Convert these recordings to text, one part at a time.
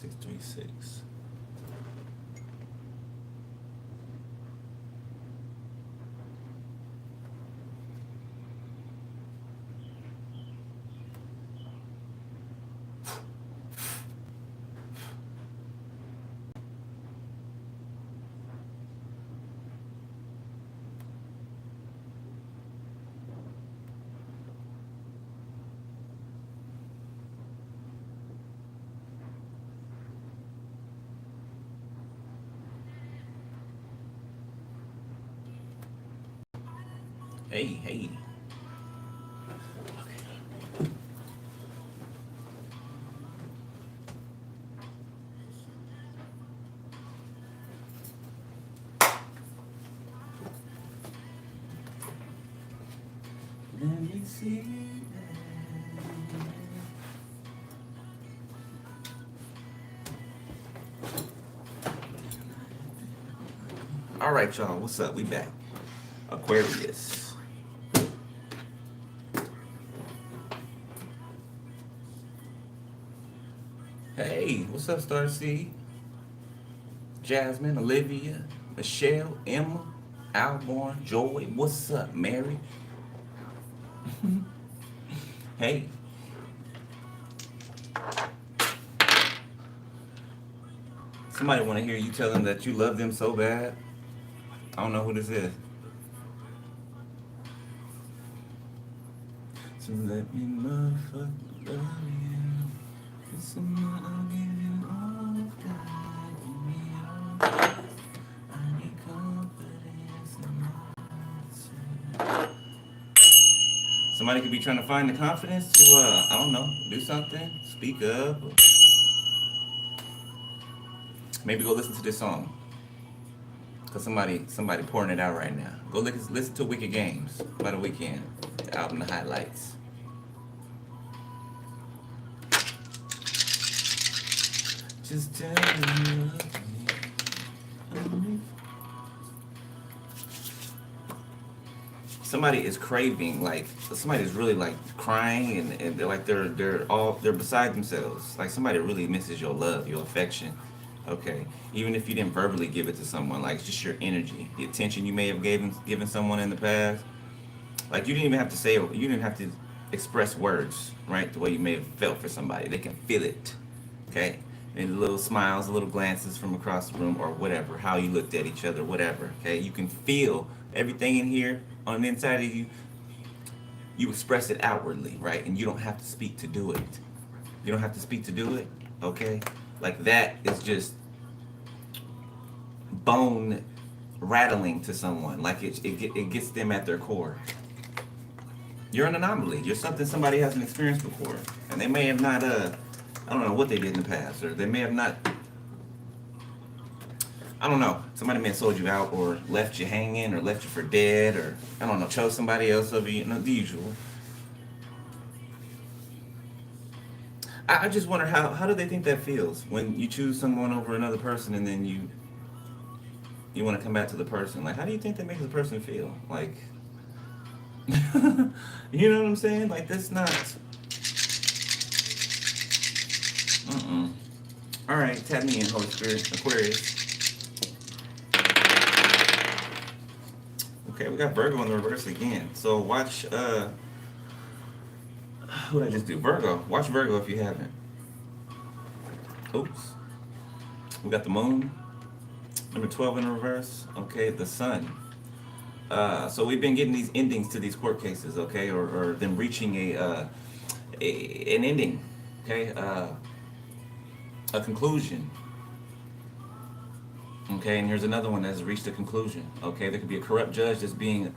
636. Hey, hey. Let me see. All right, y'all. What's up? We back. Aquarius. Hey, what's up, Starseed? Jasmine, Olivia, Michelle, Emma, Alborn, Joy. What's up, Mary? Hey. Somebody want to hear you tell them that you love them so bad. I don't know who this is. So let me motherfucking love you. Listen, I'll give you all of God. Give me all. I need confidence in myself. Somebody could be trying to find the confidence to, I don't know, do something, speak up, or maybe go listen to this song. Cause somebody pouring it out right now. Go listen to Wicked Games by The Weeknd, the album The Highlights. Just tell me you love me. Somebody is craving, like somebody is really like crying and they're like they're beside themselves. Like somebody really misses your love, your affection. Okay, even if you didn't verbally give it to someone, like it's just your energy, the attention you may have given someone in the past. Like you didn't even have to say, you didn't have to express words, right? The way you may have felt for somebody, they can feel it. Okay, and little smiles, little glances from across the room, or whatever, how you looked at each other, whatever. Okay, you can feel everything in here on the inside of you. You express it outwardly, right? And you don't have to speak to do it. You don't have to speak to do it. Okay, like that is just bone rattling to someone. Like it gets them at their core. You're an anomaly. You're something somebody hasn't experienced before, and they may have not. I don't know what they did in the past, or they may have not. I don't know. Somebody may have sold you out, or left you hanging, or left you for dead, or I don't know, chose somebody else over you. You know, the usual. I just wonder how do they think that feels when you choose someone over another person, and then you want to come back to the person. Like, how do you think that makes the person feel? Like, you know what I'm saying? Like, that's not. All right, tap me in, Holy Spirit, Aquarius. Okay, we got Virgo in the reverse again. So watch. Who did I just do? Virgo. Watch Virgo if you haven't. Oops. We got the Moon. Number 12 in the reverse. Okay, the Sun. So we've been getting these endings to these court cases, okay, or them reaching an ending, okay, a conclusion. Okay, and here's another one that's reached a conclusion. Okay, there could be a corrupt judge that's being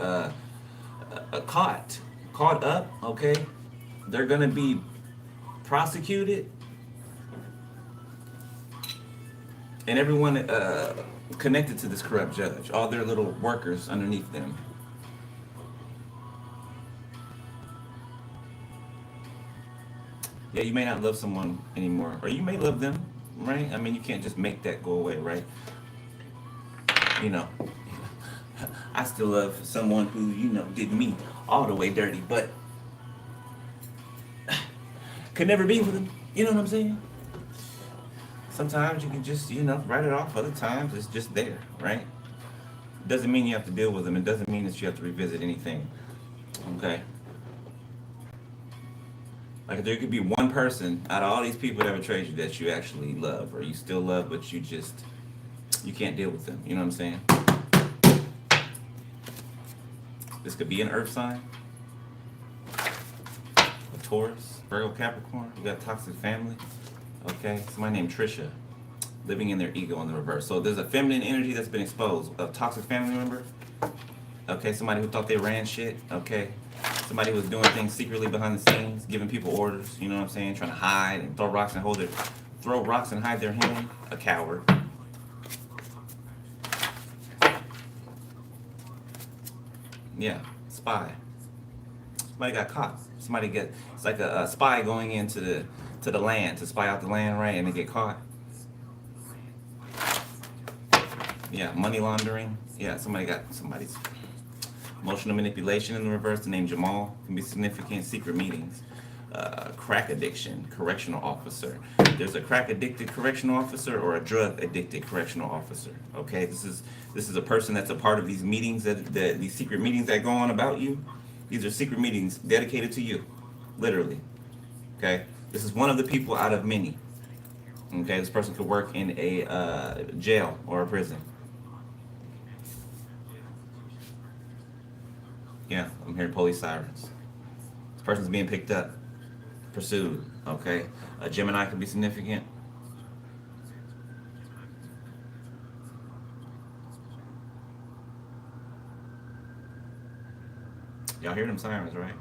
caught up. Okay, they're gonna be prosecuted, and everyone connected to this corrupt judge, all their little workers underneath them. Yeah, you may not love someone anymore, or you may love them, right? I mean, you can't just make that go away, right? You know, I still love someone who, did me all the way dirty, but could never be with them. You know what I'm saying? Sometimes you can just, write it off. Other times it's just there, right? Doesn't mean you have to deal with them. It doesn't mean that you have to revisit anything. Okay. Like there could be one person out of all these people that betrayed you that you actually love, or you still love, but you can't deal with them. You know what I'm saying? This could be an Earth sign, a Taurus, Virgo, Capricorn. You got toxic family. Okay, somebody named Trisha, living in their ego in the reverse. So there's a feminine energy that's been exposed. A toxic family member. Okay, somebody who thought they ran shit. Okay, somebody who was doing things secretly behind the scenes, giving people orders. You know what I'm saying? Trying to hide and throw rocks and hide their hand. A coward. Yeah, spy. Somebody got caught. It's like a spy going into the land to spy out the land, right? And they get caught. Yeah, money laundering. Yeah, somebody's emotional manipulation in the reverse. The name Jamal can be significant. Secret meetings. Crack addiction, correctional officer. There's a crack addicted correctional officer or a drug addicted correctional officer. Okay, this is a person that's a part of these meetings these secret meetings that go on about you. These are secret meetings dedicated to you, literally. Okay, this is one of the people out of many. Okay, this person could work in a jail or a prison. Yeah, I'm hearing police sirens. This person's being picked up, pursued. Okay, a Gemini could be significant. Y'all hear them sirens, right?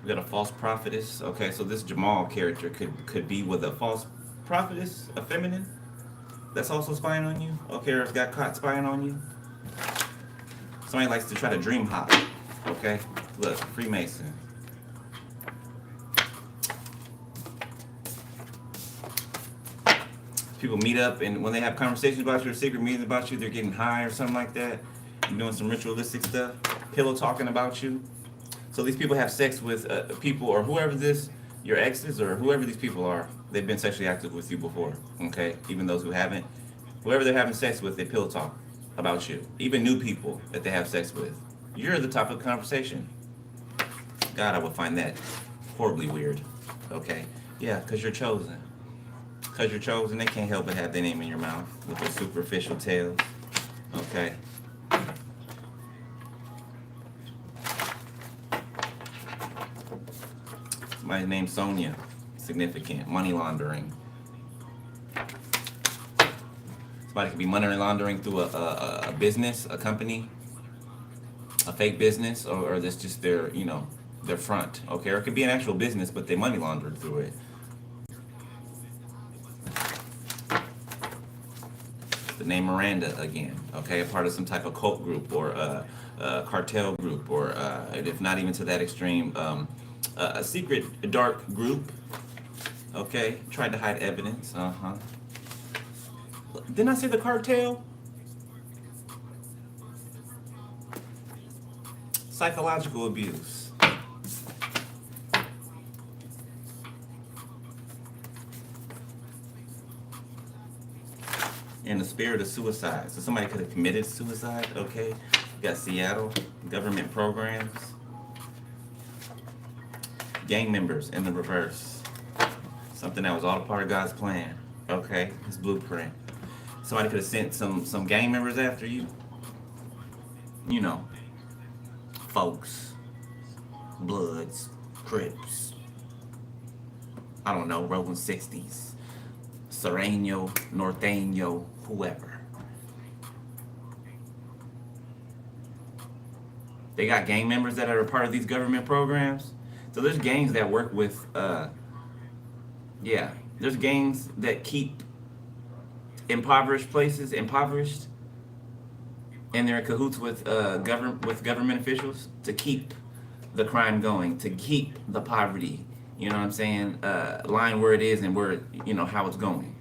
We got a false prophetess. Okay, so this Jamal character could be with a false prophetess, a feminine, that's also spying on you. Okay, or got caught spying on you. Somebody likes to try to dream hop. Okay, look, Freemason. People meet up, and when they have conversations about you or secret meetings about you, they're getting high or something like that. You're doing some ritualistic stuff, pillow talking about you. So these people have sex with people or whoever your exes or whoever these people are. They've been sexually active with you before. Okay, even those who haven't, whoever they're having sex with, they pillow talk about you. Even new people that they have sex with, you're the topic of conversation. God, I would find that horribly weird. Okay, yeah, because you're chosen. Because you're chosen, they can't help but have their name in your mouth with their superficial tales. Okay. Somebody's named Sonia. Significant. Money laundering. Somebody could be money laundering through a business, a company, a fake business, or that's just their front. Okay, or it could be an actual business, but they money laundered through it. The name Miranda again. Okay, a part of some type of cult group or a cartel group, or if not even to that extreme, a secret dark group. Okay, tried to hide evidence. Didn't I say the cartel? Psychological abuse. And the spirit of suicide. So somebody could have committed suicide. Okay, you got Seattle government programs. Gang members in the reverse. Something that was all a part of God's plan. Okay, his blueprint. Somebody could have sent some gang members after you. You know, folks, Bloods, Crips. I don't know, Rolling 60s, Sereno, Norteño, whoever. They got gang members that are a part of these government programs. So there's gangs that work with, there's gangs that keep impoverished places impoverished, and they're in cahoots with government officials to keep the crime going, to keep the poverty, you know what I'm saying, line where it is and where, how it's going.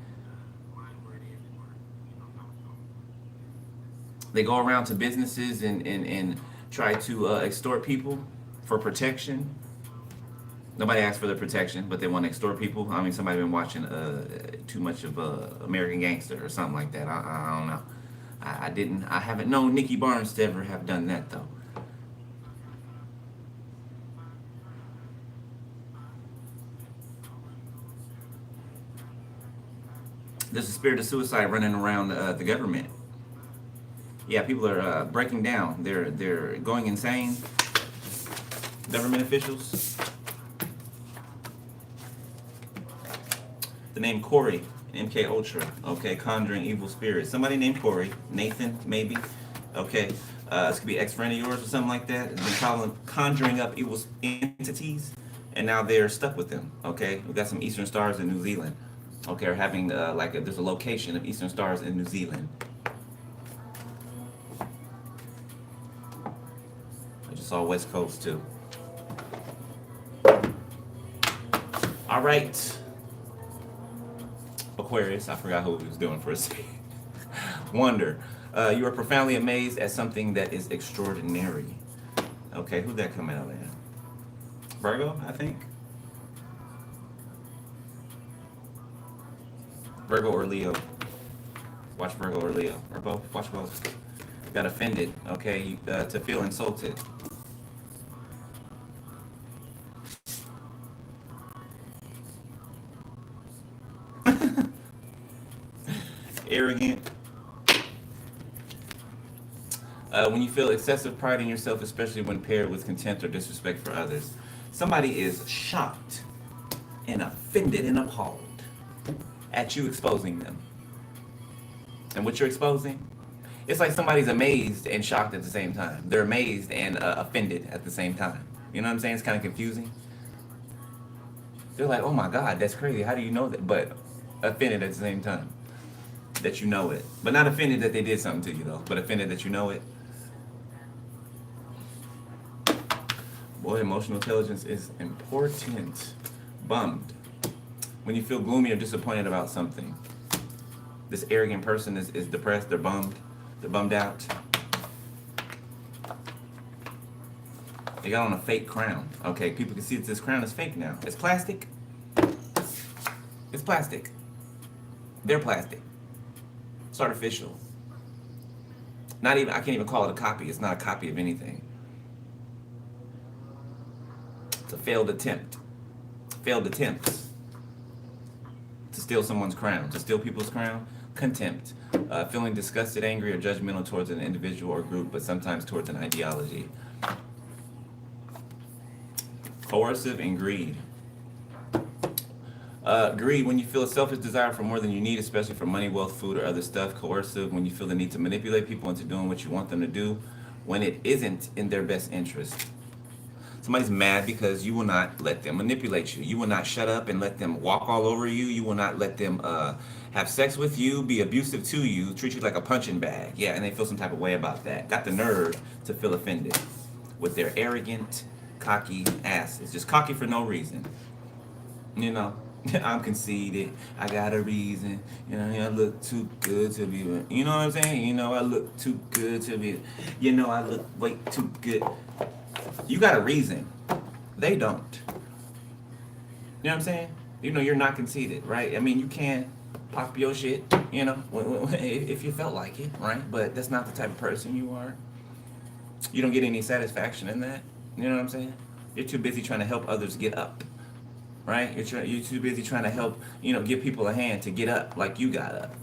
They go around to businesses and try to extort people for protection. Nobody asks for the protection, but they want to extort people. I mean, somebody been watching too much of American Gangster or something like that. I don't know. I didn't. I haven't known Nikki Barnes to ever have done that though. There's a spirit of suicide running around the government. Yeah, people are breaking down. They're going insane. Government officials. The name Corey, MK Ultra. Okay, conjuring evil spirits. Somebody named Corey, Nathan maybe. Okay, this could be ex-friend of yours or something like that. Been conjuring up evil entities, and now they're stuck with them. Okay, we got some Eastern Stars in New Zealand. Okay, or having there's a location of Eastern Stars in New Zealand. I just saw West Coast too. All right. Aquarius, I forgot who he was doing for a second. Wonder. You are profoundly amazed at something that is extraordinary. Okay, who'd that come out in? Virgo, I think. Virgo or Leo. Watch Virgo or Leo. Or both. Watch both. Got offended, okay, to feel insulted. Arrogant. When you feel excessive pride in yourself, especially when paired with contempt or disrespect for others. Somebody is shocked and offended and appalled at you exposing them. And what you're exposing, it's like somebody's amazed and shocked at the same time. They're amazed and offended at the same time. You know what I'm saying? It's kind of confusing. They're like, oh my God, that's crazy. How do you know that? But offended at the same time. That you know it. But not offended that they did something to you though. But offended that you know it. Boy, emotional intelligence is important. Bummed. When you feel gloomy or disappointed about something. This arrogant person is depressed, they're bummed. They're bummed out. They got on a fake crown. Okay, people can see that this crown is fake now. It's plastic. It's plastic. They're plastic. It's artificial. Not even, I can't even call it a copy. It's not a copy of anything. It's a failed attempt. Failed attempts to steal someone's crown, to steal people's crown. Contempt, feeling disgusted, angry, or judgmental towards an individual or group, but sometimes towards an ideology. Coercive and greed. Greed, when you feel a selfish desire for more than you need, especially for money, wealth, food, or other stuff. Coercive, when you feel the need to manipulate people into doing what you want them to do when it isn't in their best interest. Somebody's mad because you will not let them manipulate you. You will not shut up and let them walk all over you. You will not let them have sex with you, be abusive to you, treat you like a punching bag. Yeah, and they feel some type of way about that. Got the nerve to feel offended with their arrogant, cocky asses. Just cocky for no reason. You know, I'm conceited. I got a reason. You know, I look too good to be. You know what I'm saying? You know, I look too good to be. You know, I look way too good. You got a reason. They don't. You know what I'm saying? You know, you're not conceited, right? I mean, you can pop your shit, you know, if you felt like it, right? But that's not the type of person you are. You don't get any satisfaction in that. You know what I'm saying? You're too busy trying to help others get up, right? You're too busy trying to help, give people a hand to get up like you got up.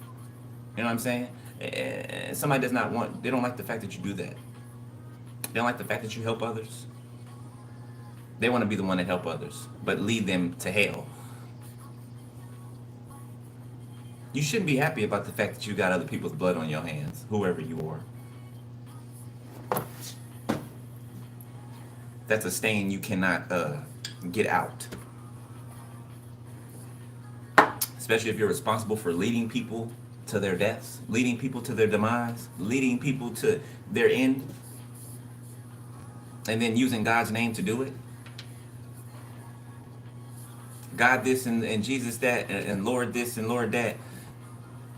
You know what I'm saying? And somebody does not want, they don't like the fact that you do that. They don't like the fact that you help others. They want to be the one that help others, but lead them to hell. You shouldn't be happy about the fact that you got other people's blood on your hands, whoever you are. That's a stain you cannot get out. Especially if you're responsible for leading people to their deaths, leading people to their demise, leading people to their end. and then using God's name to do it. God this and Jesus that and Lord this and Lord that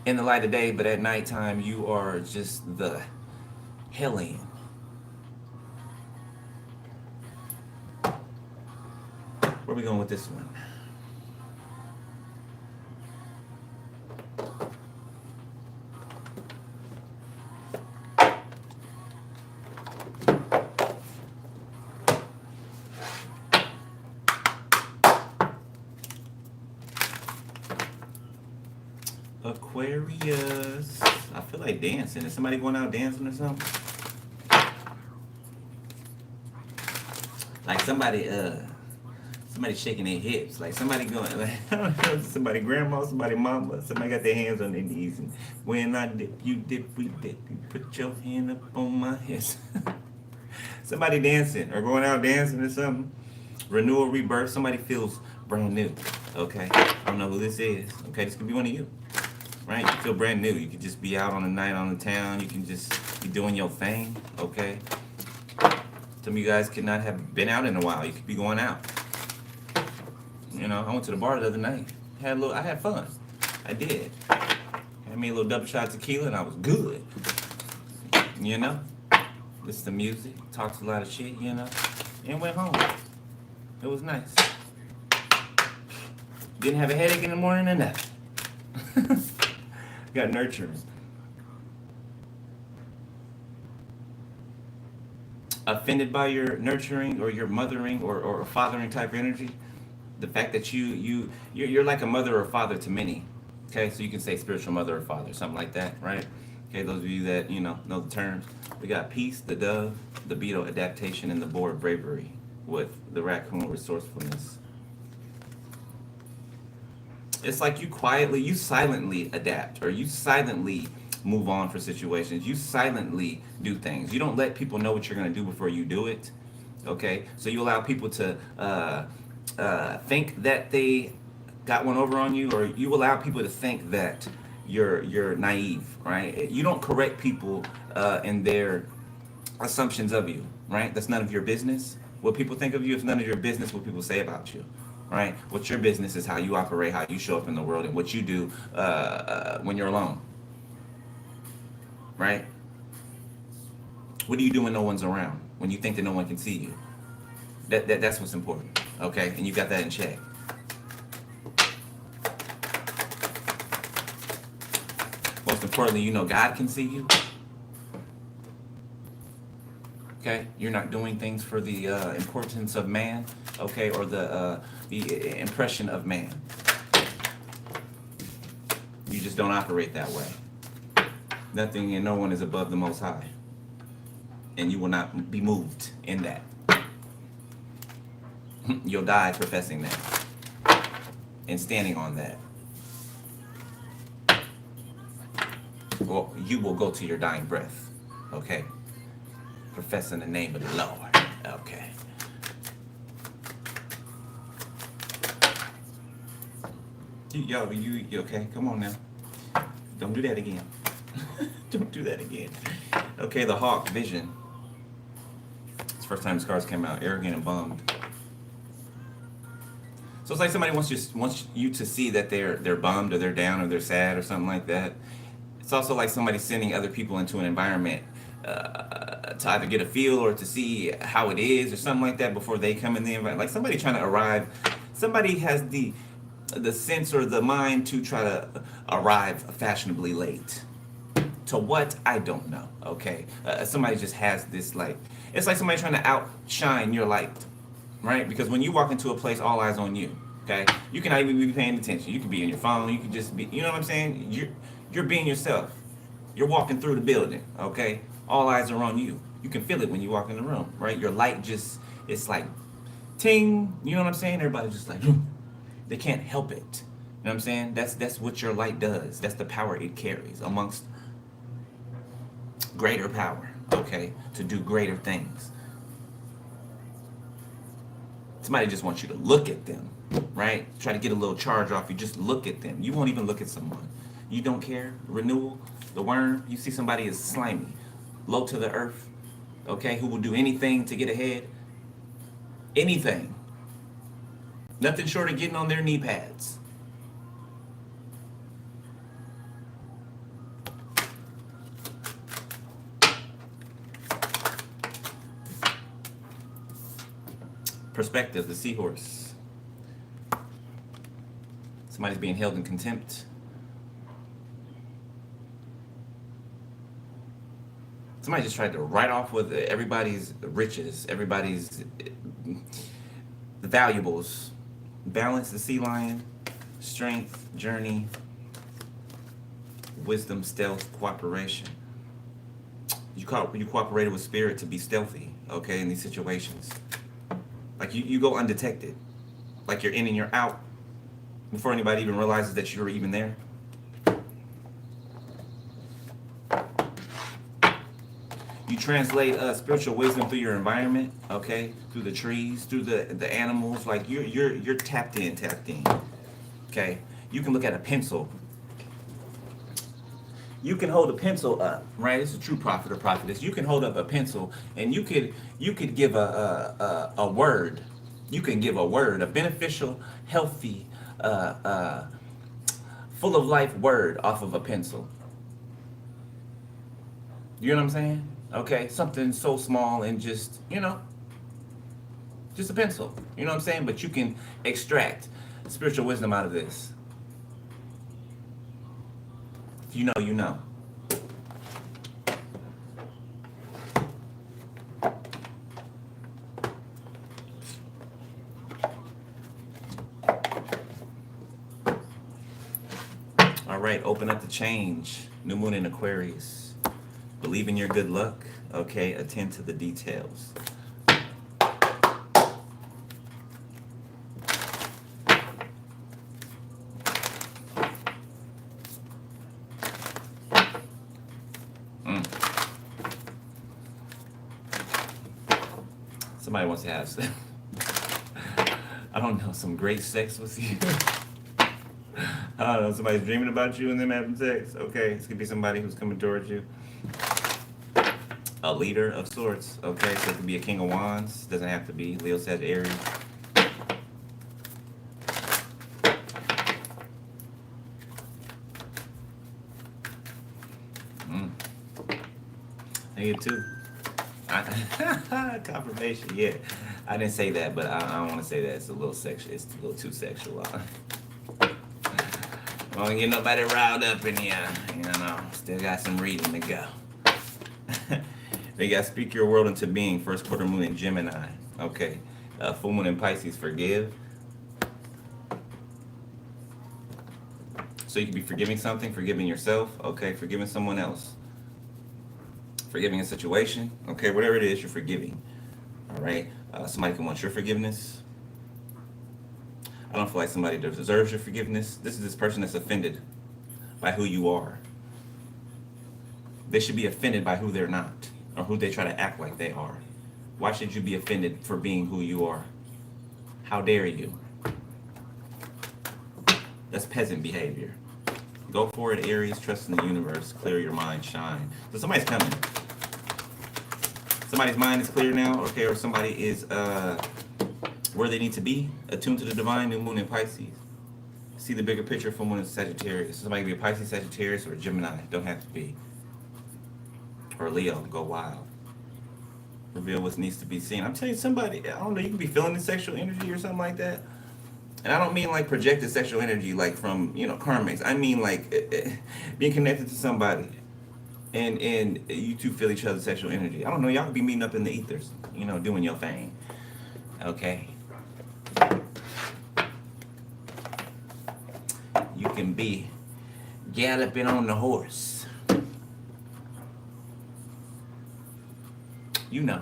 in the light of day, but at nighttime you are just the hellion. Where are we going with this one? Aquarius. I feel like dancing. Is somebody going out dancing or something? Like somebody shaking their hips. Like somebody going, like, I don't know, somebody grandma, somebody mama, somebody got their hands on their knees. And when I dip, you dip, we dip. You put your hand up on my hips. Somebody dancing or going out dancing or something. Renewal, rebirth. Somebody feels brand new. Okay. I don't know who this is. Okay. This could be one of you. Right? You feel brand new. You could just be out on a night on the town. You can just be doing your thing. Okay. Some of you guys could not have been out in a while. You could be going out. You know, I went to the bar the other night. I had fun. I did. Had me a little double shot of tequila and I was good. You know? Listen to music, talked a lot of shit, you know, and went home. It was nice. Didn't have a headache in the morning or nothing. Got nurturing. Offended by your nurturing or your mothering or fathering type energy. The fact that you're like a mother or father to many. Okay, so you can say spiritual mother or father, something like that, right? Okay, those of you that know the terms. We got peace, the dove, the beetle, adaptation, and the boar, bravery, with the raccoon, resourcefulness. It's like you silently adapt, or you silently move on for situations. You silently do things. You don't let people know what you're going to do before you do it. Okay, so you allow people to think that they got one over on you, or you allow people to think that you're naive, right? You don't correct people in their assumptions of you, right? That's none of your business. What people think of you is none of your business. What people say about you, right? What's your business is how you operate, how you show up in the world, and what you do when you're alone, right? What do you do when no one's around? When you think that no one can see you? That's what's important, okay? And you got that in check. Most importantly, you know God can see you. Okay, you're not doing things for the importance of man, okay, or the impression of man. You just don't operate that way. Nothing and no one is above the Most High, and you will not be moved in that. You'll die professing that and standing on that. Well, you will go to your dying breath, okay? Professing the name of the Lord, okay? You okay? Come on now. Don't do that again. Don't do that again. Okay, the hawk, vision. It's the first time the cards came out. Arrogant and bummed. So it's like somebody wants you to see that they're bummed or they're down or they're sad or something like that. It's also like somebody sending other people into an environment to either get a feel or to see how it is or something like that before they come in the environment. Like somebody trying to arrive. Somebody has the sense or the mind to try to arrive fashionably late. To what? I don't know. Okay, somebody just has this it's like somebody trying to outshine your light, right? Because when you walk into a place, all eyes on you. Okay, you can not even be paying attention. You can be on your phone. You can just be. You know what I'm saying? You're being yourself. You're walking through the building. Okay, all eyes are on you. You can feel it when you walk in the room, right? Your light it's like ting. You know what I'm saying? Everybody's just like they can't help it. You know what I'm saying? That's what your light does. That's the power it carries amongst greater power, okay, to do greater things. Somebody just wants you to look at them, right? Try to get a little charge off you. Just look at them. You won't even look at someone. You don't care. Renewal, the worm. You see somebody is slimy, low to the earth, okay, who will do anything to get ahead. Anything. Nothing short of getting on their knee pads. Perspective, the seahorse. Somebody's being held in contempt. Somebody just tried to write off with everybody's riches, everybody's the valuables. Balance, the sea lion. Strength, journey. Wisdom, stealth, cooperation. You cooperated with spirit to be stealthy, okay, in these situations. Like you go undetected. Like you're in and you're out before anybody even realizes that you're even there. You translate spiritual wisdom through your environment, okay, through the trees, through the animals. Like you're tapped in, okay. You can look at a pencil. You can hold a pencil up, right? It's a true prophet or prophetess. You can hold up a pencil, and you could give a word. You can give a word, a beneficial, healthy, full of life word off of a pencil. You know what I'm saying? Okay, something so small and just just a pencil. You know what I'm saying? But you can extract spiritual wisdom out of this. If you know, you know. All right, open up the change. New moon in Aquarius. Believe in your good luck. Okay, attend to the details. Somebody wants to have sex. I don't know, some great sex with you. I don't know, somebody's dreaming about you and them having sex. Okay, this could be somebody who's coming towards you. A leader of sorts. Okay, so it could be a king of wands. Doesn't have to be. Leo, Sag, Aries. I get two. Confirmation, yeah. I didn't say that, but I don't want to say that. It's a little sexual. It's a little too sexual. I don't get nobody riled up in here. You know, still got some reading to go. They got speak your world into being. First quarter moon in Gemini. Okay. Full moon in Pisces. Forgive. So you could be forgiving something, forgiving yourself. Okay, forgiving someone else. Forgiving a situation, okay, whatever it is, you're forgiving. All right, somebody can want your forgiveness. I don't feel like somebody deserves your forgiveness. This is this person that's offended by who you are. They should be offended by who they're not, or who they try to act like they are. Why should you be offended for being who you are? How dare you? That's peasant behavior. Go for it, Aries. Trust in the universe. Clear your mind. Shine. So somebody's coming. Somebody's mind is clear now, okay, or somebody is where they need to be, attuned to the divine. New moon in Pisces. See the bigger picture. Full moon in Sagittarius. Somebody can be a Pisces, Sagittarius, or a Gemini. Don't have to be. Or Leo. Go wild. Reveal what needs to be seen. I'm telling you, somebody, I don't know, you can be feeling the sexual energy or something like that. And I don't mean like projected sexual energy, like from, karmics. I mean like being connected to somebody. And you two feel each other's sexual energy. I don't know, y'all could be meeting up in the ethers, doing your thing. Okay. You can be galloping on the horse. You know.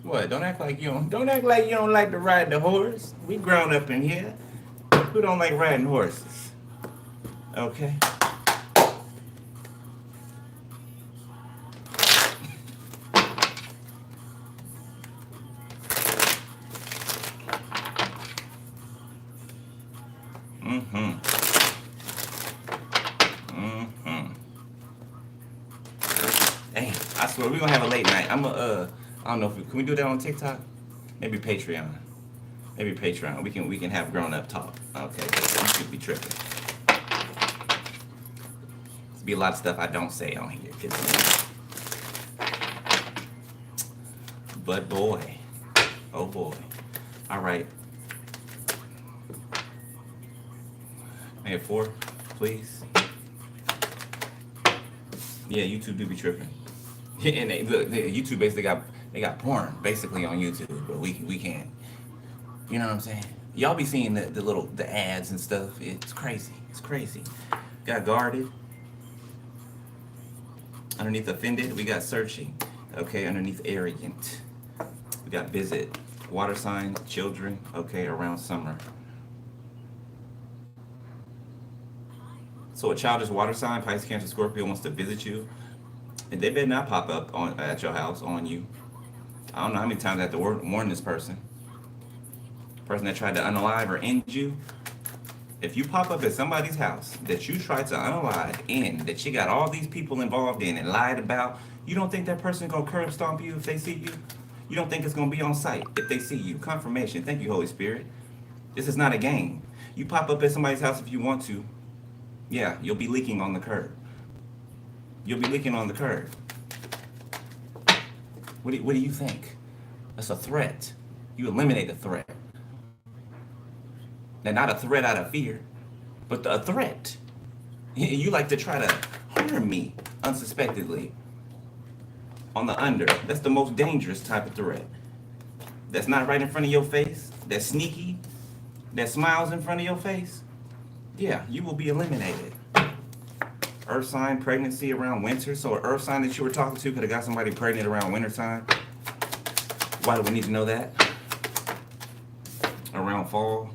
What? Don't act like you don't like to ride the horse. We grown up in here. Who don't like riding horses? Okay. So we're gonna have a late night. I don't know if can we do that on TikTok? Maybe Patreon. Maybe Patreon. We can have grown up talk. Okay, you should be tripping. There's be a lot of stuff I don't say on here. But boy, oh boy. All right. May I have 4, please. Yeah, YouTube do be tripping. And look, YouTube basically got porn basically on YouTube, but we can't. You know what I'm saying? Y'all be seeing the ads and stuff. It's crazy. It's crazy. Got guarded. Underneath offended, we got searching. Okay, underneath arrogant, we got visit. Water sign, children. Okay, around summer. So a childish water sign, Pisces, Cancer, Scorpio wants to visit you, and they better not pop up at your house on you. I don't know how many times I have to warn this person. Person that tried to unalive or end you. If you pop up at somebody's house that you tried to unalive and that you got all these people involved in and lied about, you don't think that person gonna curb stomp you if they see you? You don't think it's gonna be on site if they see you? Confirmation. Thank you, Holy Spirit. This is not a game. You pop up at somebody's house if you want to. Yeah, you'll be leaking on the curb. You'll be leaking on the curb. What do you think? That's a threat. You eliminate a threat. Now, not a threat out of fear, but a threat. You like to try to harm me unsuspectedly. On the under. That's the most dangerous type of threat. That's not right in front of your face. That's sneaky. That smiles in front of your face. Yeah, you will be eliminated. Earth sign, pregnancy around winter. So an earth sign that you were talking to could have got somebody pregnant around winter time. Why do we need to know that? Around fall,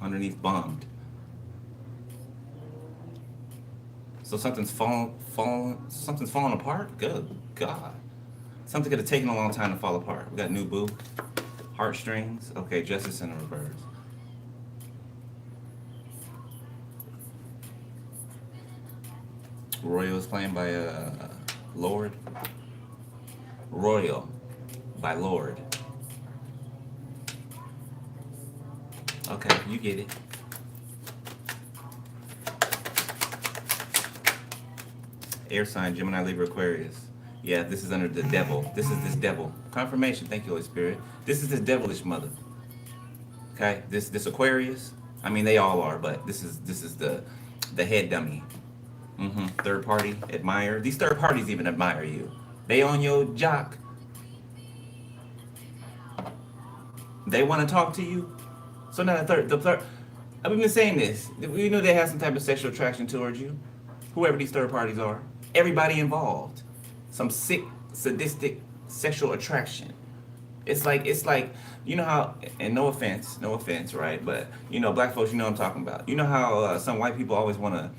underneath bummed. So something's falling apart? Good God. Something could have taken a long time to fall apart. We got new boo. Heartstrings. Okay, justice in the reverse. Royal is playing by Lord. Royal by Lord. Okay, you get it. Air sign, Gemini, Libra, Aquarius. Yeah, this is under the devil. This is this devil. Confirmation, thank you, Holy Spirit. This is this devilish mother. Okay, this Aquarius. I mean, they all are, but this is the head dummy. Third party admire. These third parties even admire you. They on your jock. They want to talk to you. So now the third. I've been saying this. We know they have some type of sexual attraction towards you. Whoever these third parties are. Everybody involved. Some sick, sadistic sexual attraction. It's like, you know how, and no offense, right? But, you know, black folks, you know what I'm talking about. You know how some white people always want to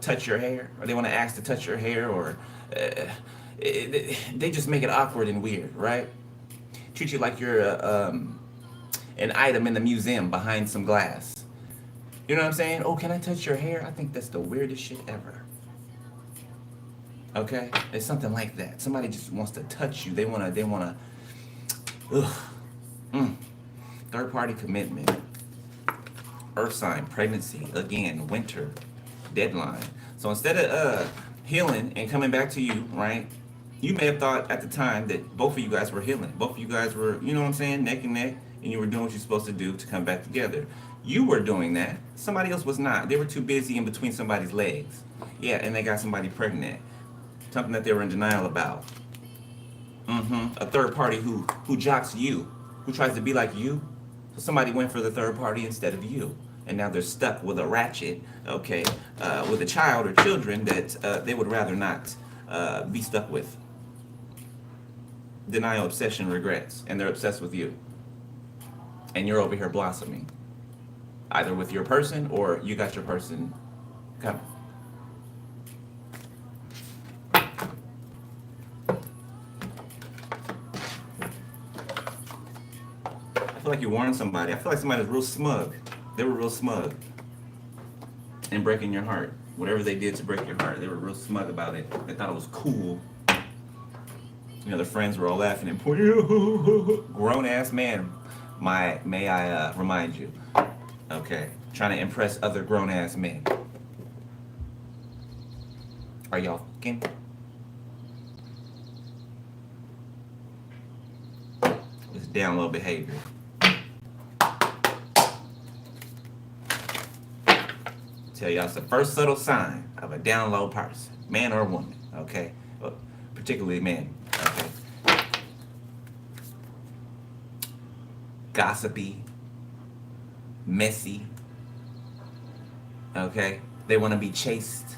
touch your hair, or they want to ask to touch your hair, or they just make it awkward and weird, right? Treat you like you're an item in the museum behind some glass. You know what I'm saying? Oh, can I touch your hair? I think that's the weirdest shit ever. Okay? It's something like that. Somebody just wants to touch you. They wanna Third party commitment. Earth sign, pregnancy, again, winter, deadline. So instead of healing and coming back to you, right? You may have thought at the time that both of you guys were healing. Both of you guys were, you know what I'm saying, neck and neck, and you were doing what you're supposed to do to come back together. You were doing that. Somebody else was not. They were too busy in between somebody's legs. Yeah, and they got somebody pregnant. Something that they were in denial about. A third party who jocks you, who tries to be like you. So somebody went for the third party instead of you. And now they're stuck with a ratchet, okay, with a child or children that they would rather not be stuck with. Denial, obsession, regrets, and they're obsessed with you. And you're over here blossoming. Either with your person or you got your person coming. I feel like you warned somebody. I feel like somebody's real smug. They were real smug in breaking your heart. Whatever they did to break your heart, they were real smug about it. They thought it was cool. You know, the friends were all laughing and pointing. Grown ass man. May I remind you? Okay, trying to impress other grown ass men. Are y'all fucking? It's down low behavior. Tell y'all it's the first subtle sign of a down low person, man or woman. Okay, well, particularly men. Okay, gossipy, messy. Okay, they want to be chased.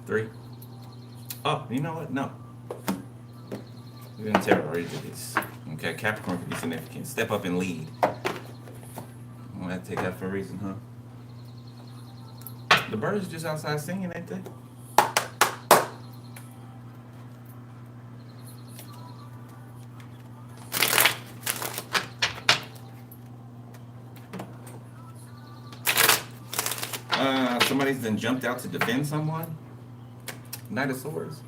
Three. Oh, you know what? No. We're gonna Tarot already did this. Okay, Capricorn could be significant. Step up and lead. I'm gonna have to take that for a reason, huh? The birds just outside singing, ain't they? Somebody's then jumped out to defend someone. Knight of Swords.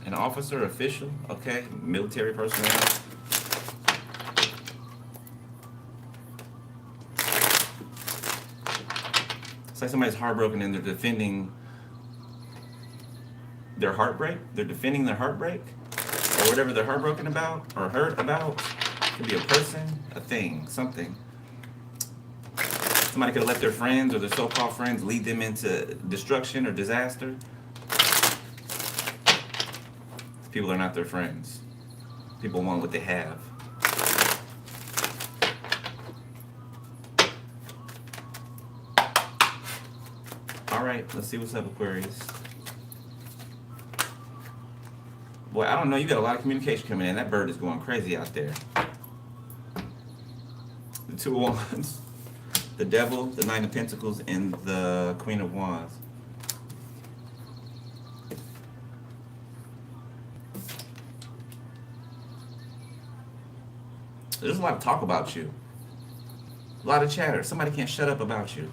An officer, official, okay, military personnel. It's like somebody's heartbroken and they're defending their heartbreak. They're defending their heartbreak or whatever they're heartbroken about or hurt about. It could be a person, a thing, something. Somebody could have let their friends or their so-called friends lead them into destruction or disaster. People are not their friends. People want what they have. All right, let's see what's up, Aquarius. Boy, I don't know. You got a lot of communication coming in. That bird is going crazy out there. The Two of Wands, the Devil, the Nine of Pentacles, and the Queen of Wands. There's a lot of talk about you. A lot of chatter. Somebody can't shut up about you.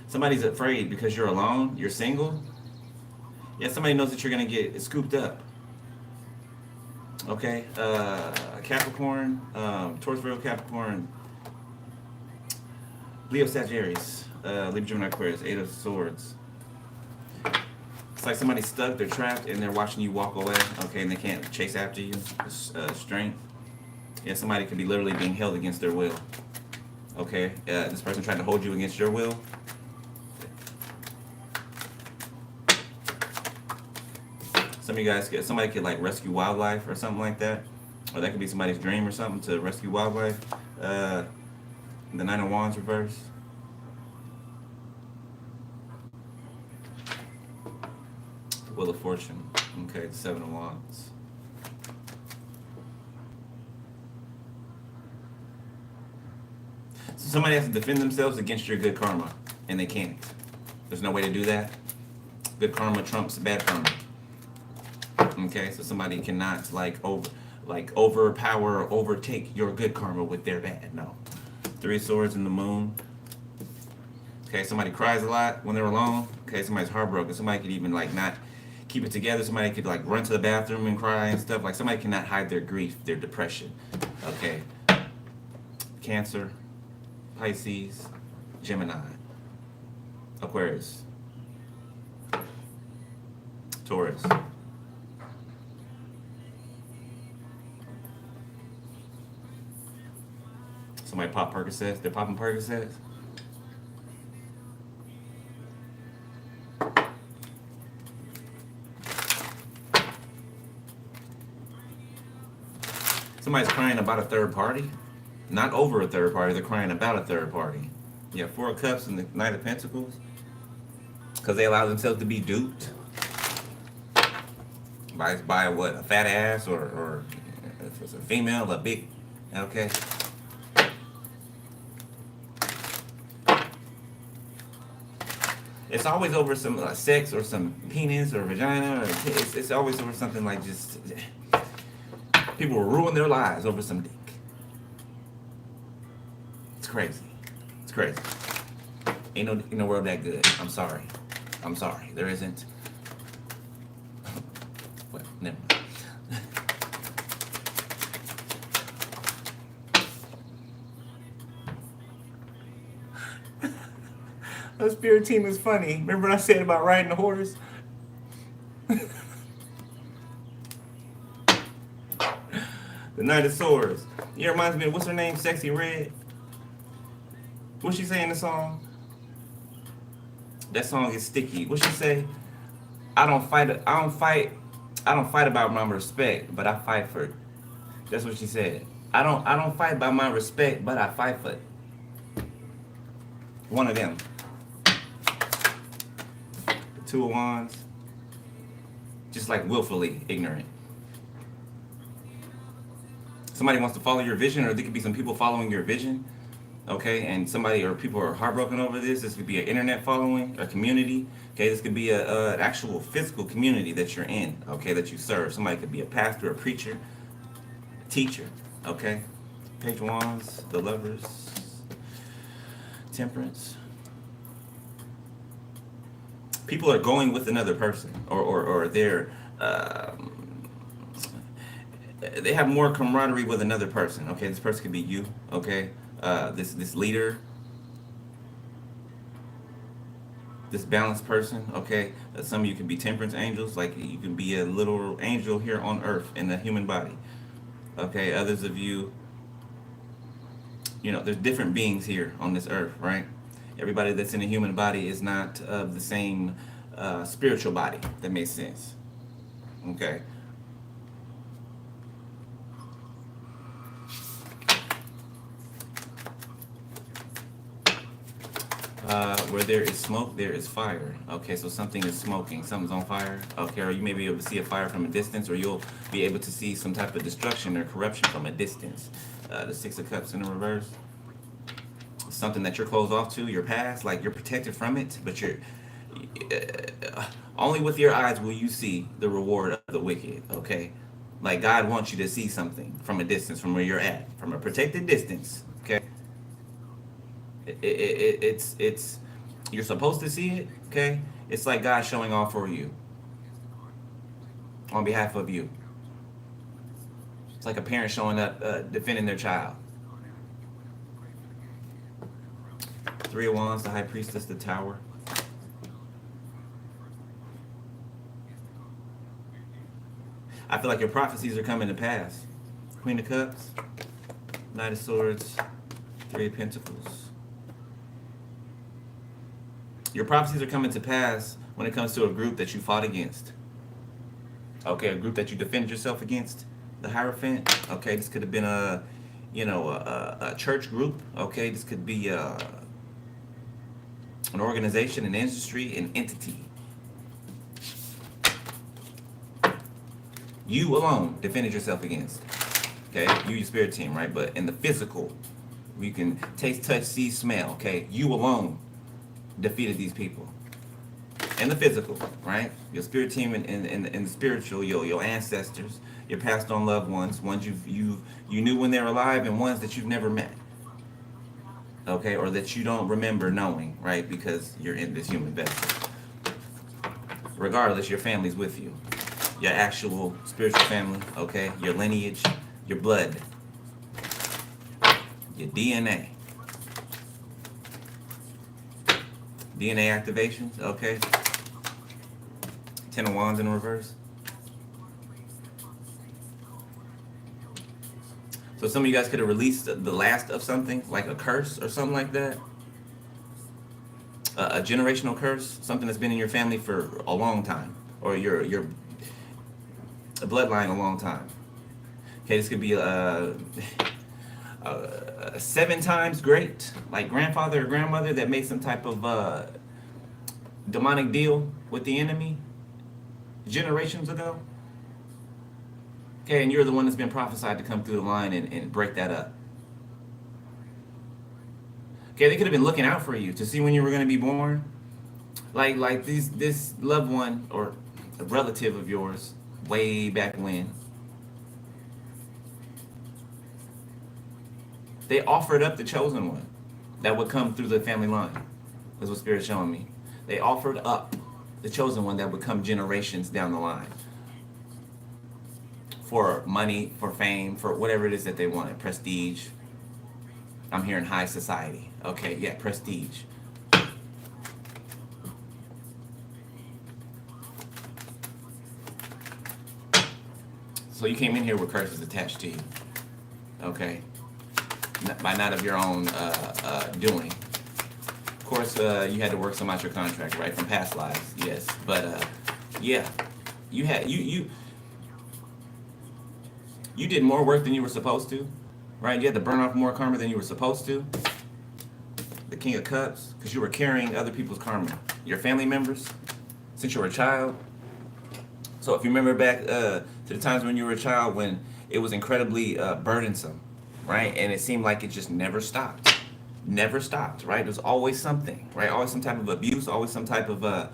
Somebody's afraid because you're alone, you're single. Yeah, somebody knows that you're going to get scooped up. Okay? Capricorn, Taurus, Virgo, Capricorn, Leo, Sagittarius, Libra, Gemini, Aquarius, Eight of Swords. It's like somebody's stuck, they're trapped, and they're watching you walk away, okay, and they can't chase after you. Strength. Yeah, somebody could be literally being held against their will. Okay, this person trying to hold you against your will. Some of you guys, somebody could like rescue wildlife or something like that. Or that could be somebody's dream or something to rescue wildlife. The Nine of Wands reverse. Wheel of Fortune. Okay, the Seven of Wands. So somebody has to defend themselves against your good karma, and they can't. There's no way to do that. Good karma trumps bad karma. Okay, so somebody cannot overpower or overtake your good karma with their bad. No. Three of Swords in the Moon. Okay, somebody cries a lot when they're alone. Okay, somebody's heartbroken. Somebody could even like not keep it together. Somebody could like run to the bathroom and cry and stuff. Like somebody cannot hide their grief, their depression. Okay. Cancer, Pisces, Gemini, Aquarius, Taurus. Somebody pop Percocets. They're popping Percocets. Somebody's crying about a third party. Not over a third party. They're crying about a third party. You have Four of Cups and the Knight of Pentacles. Because they allow themselves to be duped. By what? A fat ass or if it's a female, a big... Okay. It's always over some sex or some penis or vagina. Or it's always over something like just... People will ruin their lives over some dick. It's crazy. It's crazy. Ain't no in the world that good. I'm sorry. I'm sorry. There isn't. Well, never mind. The spirit team is funny. Remember what I said about riding a horse? The Knight of Swords. It reminds me of, what's her name? Sexy Red. What she say in the song? That song is sticky. What she say? I don't fight. I don't fight. I don't fight about my respect, but I fight for it. That's what she said. I don't fight by my respect, but I fight for it. One of them. The Two of Wands. Just like willfully ignorant. Somebody wants to follow your vision, or there could be some people following your vision. Okay, and somebody or people are heartbroken over this. This could be an internet following, a community. Okay, this could be an actual physical community that you're in. Okay, that you serve. Somebody could be a pastor, a preacher, a teacher. Okay, Page of Wands, the Lovers, Temperance. People are going with another person, or they're they have more camaraderie with another person. Okay, this person could be you. Okay, this leader, this balanced person. Okay, some of you can be temperance angels, like you can be a little angel here on earth in the human body. Okay, others of you, there's different beings here on this earth, right? Everybody that's in a human body is not of the same spiritual body. That makes sense. Okay. Where there is smoke, there is fire. Okay, so something is smoking, something's on fire. Okay, or you may be able to see a fire from a distance, or you'll be able to see some type of destruction or corruption from a distance. The Six of Cups in the reverse. Something that you're closed off to, your past, like you're protected from it, but you're only with your eyes will you see the reward of the wicked. Okay, like God wants you to see something from a distance, from where you're at, from a protected distance. Okay, it's you're supposed to see it. Okay, it's like God showing off for you on behalf of you. It's like a parent showing up, defending their child. Three of Wands, the High Priestess, the Tower. I feel like your prophecies are coming to pass. Queen of Cups, Knight of Swords, Three of Pentacles. Your prophecies are coming to pass when it comes to a group that you fought against. Okay, a group that you defended yourself against. The Hierophant. Okay, this could have been a church group. Okay, this could be an organization, an industry, an entity. You alone defended yourself against. Okay, you your spirit team, right? But in the physical, you can taste, touch, see, smell. Okay, you alone defeated these people. In the physical, right? Your spirit team and the spiritual, your ancestors, your passed on loved ones you knew when they're alive, and ones that you've never met. Okay, or that you don't remember knowing, right? Because you're in this human vessel. Regardless, your family's with you. Your actual spiritual family, okay? Your lineage, your blood, your DNA. DNA activations, okay? Ten of Wands in reverse. So some of you guys could have released the last of something, like a curse or something like that. A generational curse, something that's been in your family for a long time, or your bloodline a long time. Okay, this could be 7 times great, like grandfather or grandmother that made some type of demonic deal with the enemy generations ago. Okay, and you're the one that's been prophesied to come through the line and break that up. Okay, they could have been looking out for you to see when you were going to be born. Like this loved one or a relative of yours way back when They offered up the chosen one that would come through the family line. That's what Spirit's showing me. They offered up the chosen one that would come generations down the line for money, for fame, for whatever it is that they wanted. Prestige. I'm here in high society. Okay, yeah, prestige. So you came in here with curses attached to you. Okay? By not of your own doing. Of course, you had to work some out your contract, right? From past lives, yes. But yeah, you did more work than you were supposed to, right? You had to burn off more karma than you were supposed to. The King of Cups, because you were carrying other people's karma, your family members, since you were a child. So if you remember back to the times when you were a child, when it was incredibly burdensome, right? And it seemed like it just never stopped. Never stopped, right? There's always something, right? Always some type of abuse, always some type of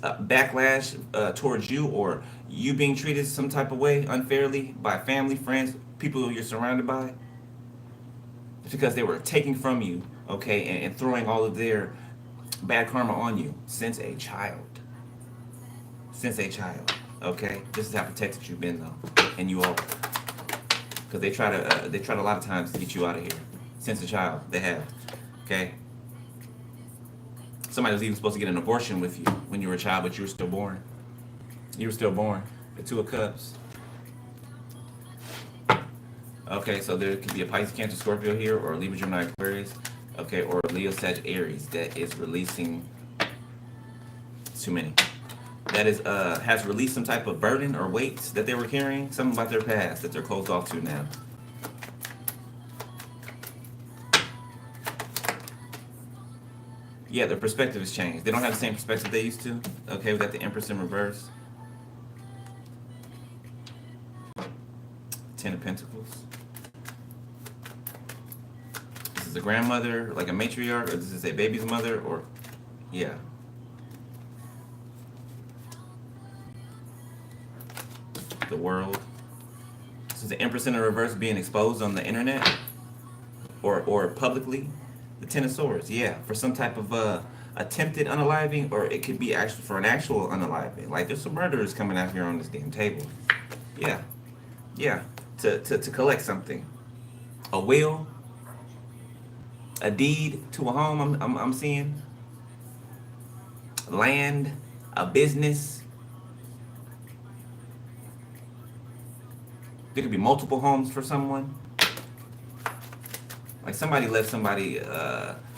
backlash towards you, or you being treated some type of way unfairly by family, friends, people who you're surrounded by. It's because they were taking from you, okay, and throwing all of their bad karma on you since a child. Since a child, okay? This is how protected you've been, though, and you all. Because they tried a lot of times to get you out of here. Since a child, they have. Okay? Somebody was even supposed to get an abortion with you when you were a child, but you were still born. You were still born. The Two of Cups. Okay, so there could be a Pisces, Cancer, Scorpio here, or a Libra, Gemini, Aquarius. Okay, or Leo, Sag, Aries that is releasing. Too many. That is has released some type of burden or weight that they were carrying, something about their past that they're closed off to now. Yeah, their perspective has changed. They don't have the same perspective they used to. Okay, we got the Empress in reverse. Ten of Pentacles. This is a grandmother, like a matriarch, or this is a baby's mother, or yeah. The World. This is the Empress in the reverse being exposed on the internet or publicly. The Ten of Swords, yeah, for some type of attempted unaliving, or it could be actually for an actual unaliving. Like there's some murderers coming out here on this damn table. Yeah, yeah, to collect something, a will, a deed to a home. I'm seeing land, a business. There could be multiple homes for someone. Like somebody left somebody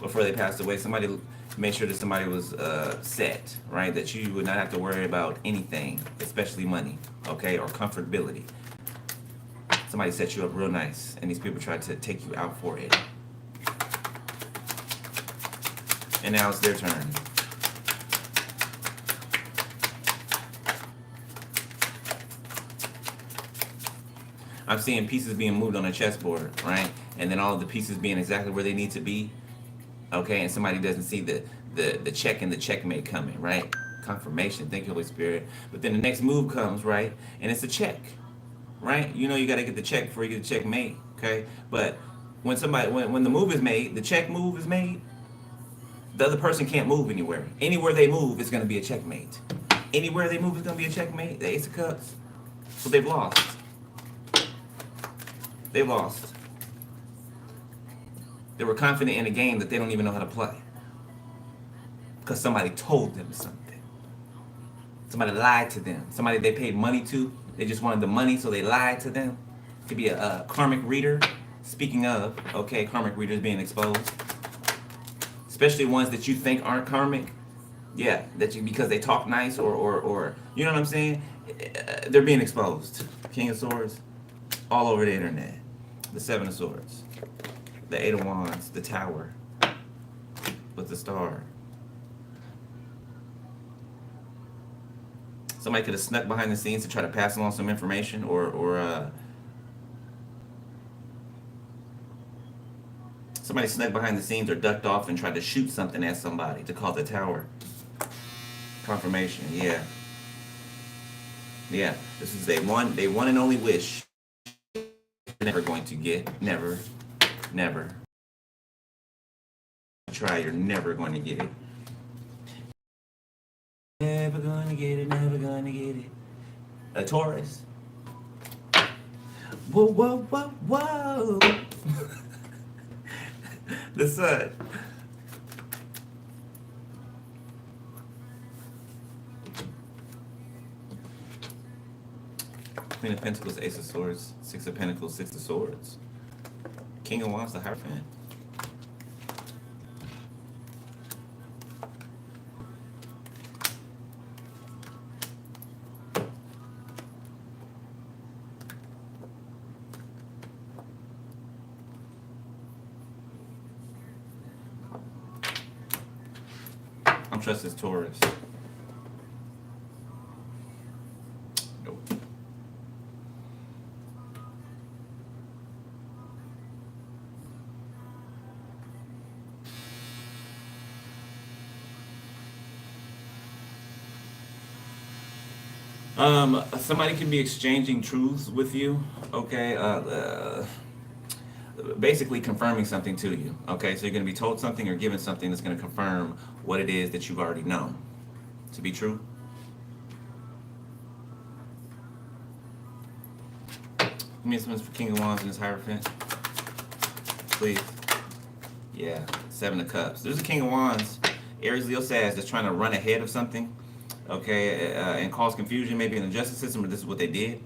before they passed away. Somebody made sure that somebody was set, right? That you would not have to worry about anything, especially money, okay, or comfortability. Somebody set you up real nice, and these people tried to take you out for it. And now it's their turn. I'm seeing pieces being moved on a chessboard, right? And then all of the pieces being exactly where they need to be, okay? And somebody doesn't see the check and the checkmate coming, right? Confirmation, thank you, Holy Spirit. But then the next move comes, right? And it's a check, right? You know you got to get the check before you get the checkmate, okay? But when when the move is made, the check move is made, the other person can't move anywhere. Anywhere they move is going to be a checkmate. Anywhere they move is going to be a checkmate. The Ace of Cups. So they've lost. They lost. They were confident in a game that they don't even know how to play. Because somebody told them something. Somebody lied to them. Somebody they paid money to. They just wanted the money, so they lied to them. It could be a karmic reader. Speaking of, okay, karmic readers being exposed. Especially ones that you think aren't karmic. Yeah, that you because they talk nice or you know what I'm saying? They're being exposed. King of Swords. All over the internet. The Seven of Swords. The Eight of Wands. The Tower. With the Star. Somebody could have snuck behind the scenes to try to pass along some information or somebody snuck behind the scenes or ducked off and tried to shoot something at somebody to cause the Tower. Confirmation, yeah. Yeah, this is a one and only wish. Never going to get, never. Never. Try, you're never going to get it. Never gonna get it, never gonna get it. A Taurus. Whoa, whoa, whoa, whoa. The sun. Queen of Pentacles, Ace of Swords, Six of Pentacles, Six of Swords. King of Wands, the Hierophant. I don't trust this Taurus. Nope. Somebody can be exchanging truths with you, okay? Basically confirming something to you, okay? So you're going to be told something or given something that's going to confirm what it is that you've already known to be true. Give me some for King of Wands and his Hierophant, please. Yeah, Seven of Cups. There's a King of Wands, Aries, Leo, Sag, that's trying to run ahead of something, okay, and cause confusion maybe in the justice system, or this is what they did.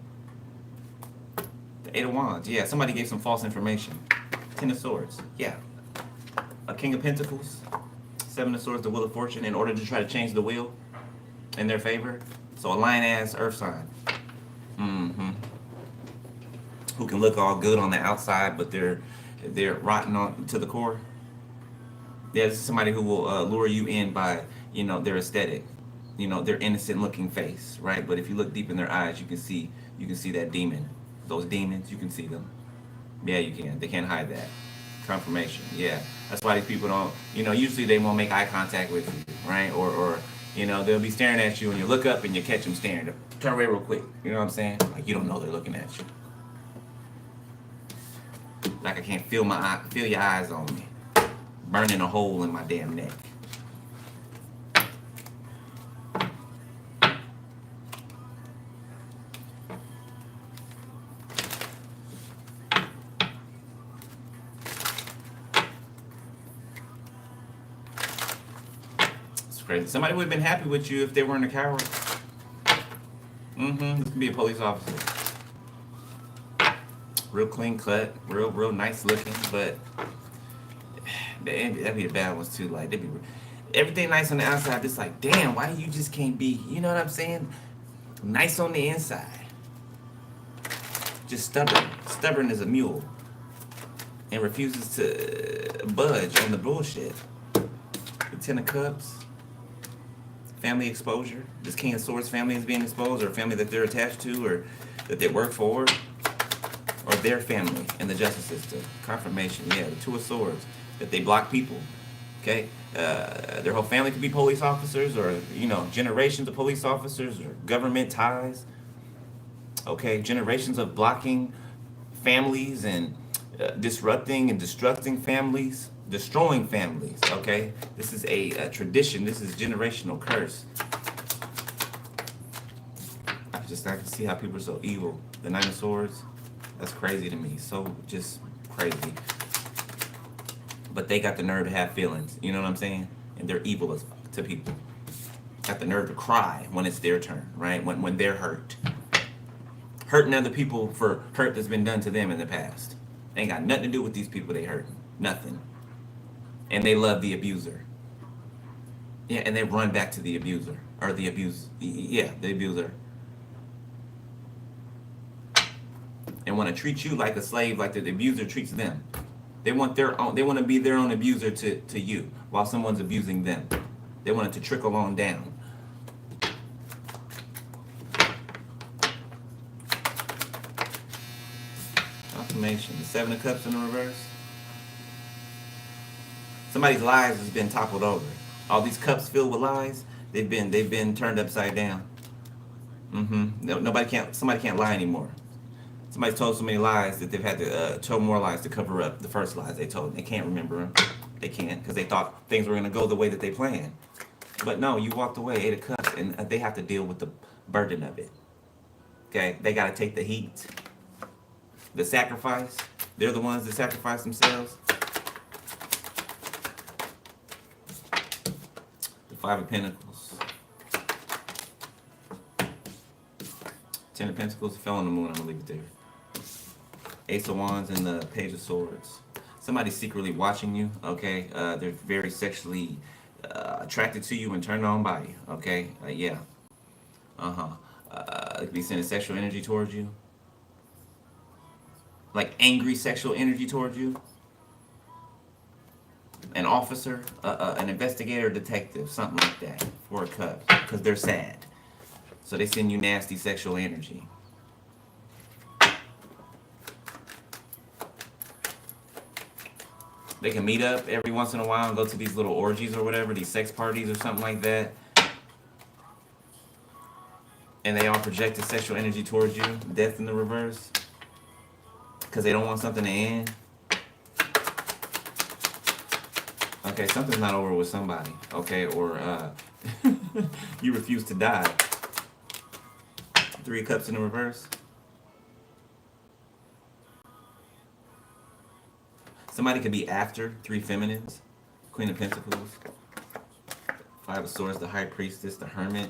The Eight of Wands, yeah, somebody gave some false information. Ten of Swords, yeah. A King of Pentacles, Seven of Swords, the Wheel of Fortune, in order to try to change the wheel in their favor. So a lion-ass earth sign. Who can look all good on the outside, but they're rotten on to the core. Yeah, this is somebody who will lure you in by, their aesthetic, their innocent looking face, right? But if you look deep in their eyes, you can see that demon. Those demons, you can see them. Yeah, you can. They can't hide that. Confirmation. Yeah, that's why these people don't. Usually they won't make eye contact with you, right? Or they'll be staring at you, and you look up and you catch them staring. Turn away real quick. You know what I'm saying? Like you don't know they're looking at you. Like I can't feel your eyes on me, burning a hole in my damn neck. It's crazy. Somebody would have been happy with you if they weren't a coward. This could be a police officer. Real clean cut, real nice looking, but that'd be the bad ones too. Like, they'd be everything nice on the outside, just like, damn, why you just can't be, you know what I'm saying? Nice on the inside. Just stubborn as a mule, and refuses to budge on the bullshit. The Ten of Cups, family exposure. This King of Swords family is being exposed, or a family that they're attached to, or that they work for. Or their family in the justice system. Confirmation, yeah, the Two of Swords, that they block people, okay? Their whole family could be police officers, or, generations of police officers, or government ties, okay? Generations of blocking families and disrupting and destructing families, destroying families, okay? This is a tradition, this is generational curse. I can see how people are so evil. The Nine of Swords. That's crazy to me. So just crazy. But they got the nerve to have feelings. You know what I'm saying? And they're evil to people. Got the nerve to cry when it's their turn, right? When they're hurt. Hurting other people for hurt that's been done to them in the past. They ain't got nothing to do with these people they hurting. Nothing. And they love the abuser. Yeah, and they run back to the abuser. Or the abuser. And want to treat you like a slave, like the abuser treats them. They want to be their own abuser to you while someone's abusing them. They want it to trickle on down. Confirmation. The Seven of Cups in the reverse. Somebody's lives has been toppled over. All these cups filled with lies, they've been turned upside down. Somebody can't lie anymore. Somebody told so many lies that they've had to tell more lies to cover up the first lies they told. They can't remember them. They can't because they thought things were going to go the way that they planned. But no, you walked away, ate a cup, and they have to deal with the burden of it. Okay? They got to take the heat. The sacrifice. They're the ones that sacrifice themselves. The Five of Pentacles. Ten of Pentacles fell on the moon. I'm going to leave it there. Ace of Wands and the Page of Swords. Somebody's secretly watching you, okay? They're very sexually attracted to you and turned on by you, okay? Yeah. They could be sending sexual energy towards you. Like angry sexual energy towards you. An officer, an investigator, detective, something like that. Four of Cups, because they're sad. So they send you nasty sexual energy. They can meet up every once in a while and go to these little orgies or whatever, these sex parties or something like that. And they all projected sexual energy towards you. Death in the reverse. Because they don't want something to end. Okay, something's not over with somebody. Okay, or you refuse to die. Three of Cups in the reverse. Somebody could be after three feminines. Queen of Pentacles. Five of Swords, the High Priestess, the Hermit.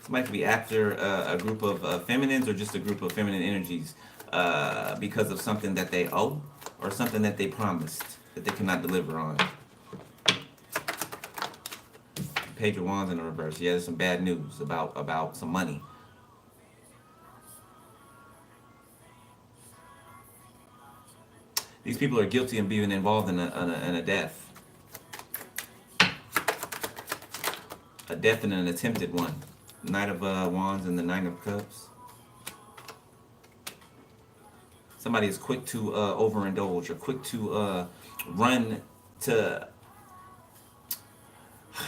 Somebody could be after a group of feminines or just a group of feminine energies because of something that they owe or something that they promised that they cannot deliver on. Page of Wands in the reverse. Yeah, there's some bad news about some money. These people are guilty of being involved in a death. A death and an attempted one. Knight of Wands and the Nine of Cups. Somebody is quick to overindulge or quick to run to...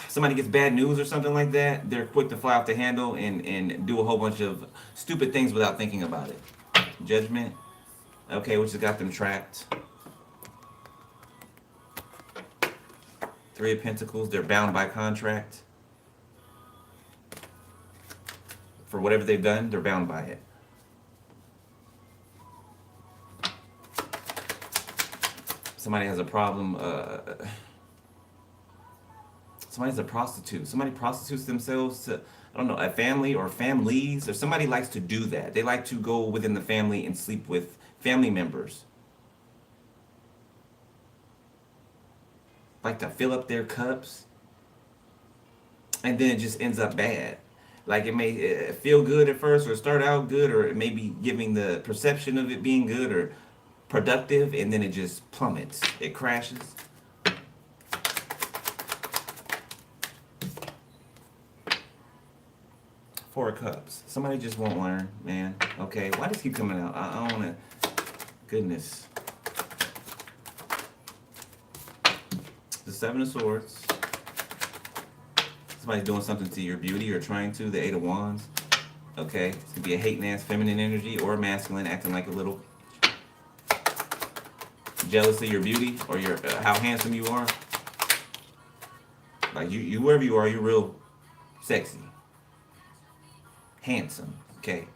Somebody gets bad news or something like that, they're quick to fly off the handle and do a whole bunch of stupid things without thinking about it. Judgment. Okay, which has got them trapped. Three of Pentacles, they're bound by contract. For whatever they've done, they're bound by it. Somebody has a problem. Somebody's a prostitute. Somebody prostitutes themselves to, I don't know, a family or families, or somebody likes to do that. They like to go within the family and sleep with family members. Like to fill up their cups. And then it just ends up bad. Like it may feel good at first or start out good, or it may be giving the perception of it being good or productive, and then it just plummets. It crashes. Four of Cups. Somebody just won't learn, man. Okay, why does it keep coming out? I don't want to... Goodness. The Seven of Swords. Somebody's doing something to your beauty or trying to. The Eight of Wands. Okay, it's going to be a hating-ass feminine energy or masculine acting like a little... jealous of your beauty or your how handsome you are. Like, you wherever you are, you're real sexy. Handsome, okay?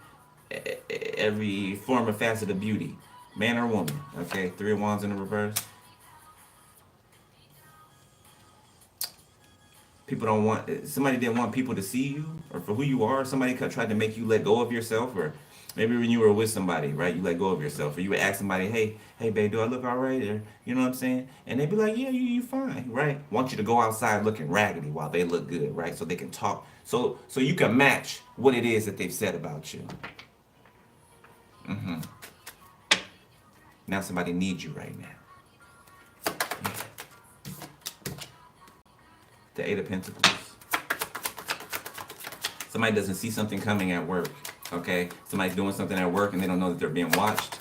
Every form or facet of beauty, man or woman, okay? Three of Wands in the reverse. People don't want, somebody didn't want people to see you or for who you are. Somebody tried to make you let go of yourself, or maybe when you were with somebody, right? You let go of yourself, or you would ask somebody, hey, babe, do I look all right? Or, you know what I'm saying? And they'd be like, yeah, you fine, right? Want you to go outside looking raggedy while they look good, right? So they can talk, so you can match what it is that they've said about you. Now somebody needs you right now. The Eight of Pentacles. Somebody doesn't see something coming at work, okay? Somebody's doing something at work and they don't know that they're being watched,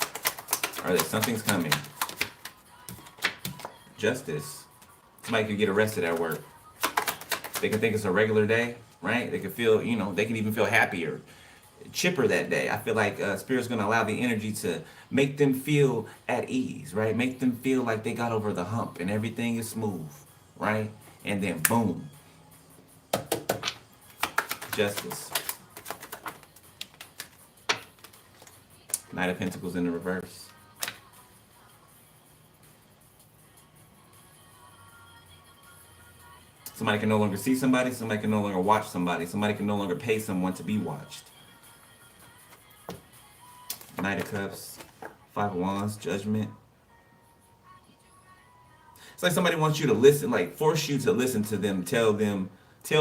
or that something's coming. Justice. Somebody could get arrested at work. They can think it's a regular day, right? They could feel, they can even feel happier. chipper that day. I feel like Spirit's going to allow the energy to make them feel at ease, right? Make them feel like they got over the hump and everything is smooth, right? And then boom, justice. Knight of Pentacles in the reverse. Somebody can no longer see somebody. Somebody can no longer watch somebody. Somebody can no longer pay someone to be watched. Knight of Cups, Five of Wands, Judgment. It's like somebody wants you to listen, like force you to listen to them, tell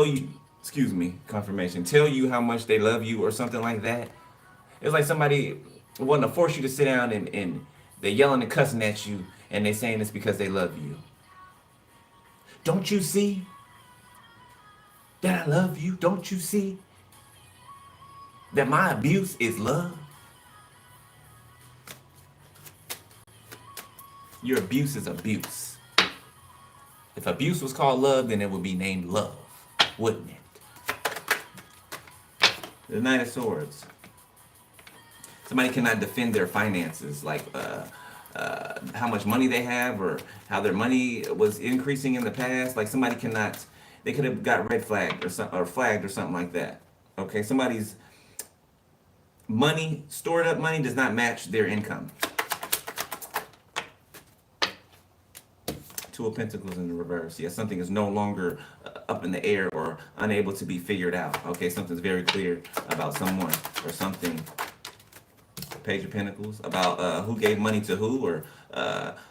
you, excuse me, confirmation, tell you how much they love you or something like that. It's like somebody wanting to force you to sit down and they're yelling and cussing at you and they're saying it's because they love you. Don't you see that I love you? Don't you see that my abuse is love? Your abuse is abuse. If abuse was called love, then it would be named love, wouldn't it? The Knight of Swords. Somebody cannot defend their finances, like how much money they have or how their money was increasing in the past. Like somebody cannot, they could have got red flagged or flagged or something like that. Okay, somebody's money, stored up money, does not match their income. Two of Pentacles in the reverse. Yeah, something is no longer up in the air or unable to be figured out. Okay, something's very clear about someone or something. Page of Pentacles, about who gave money to who, or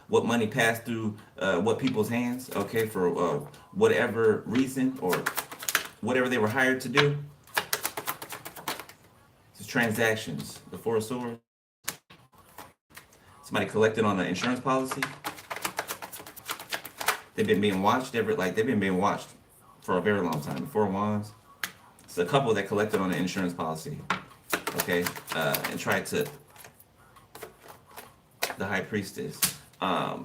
what money passed through what people's hands, okay, for whatever reason or whatever they were hired to do. It's transactions. The Four of Swords. Somebody collected on an insurance policy. They've been being watched they've been being watched for a very long time. The Four of Wands. It's a couple that collected on an insurance policy, okay, and tried to. The High Priestess. A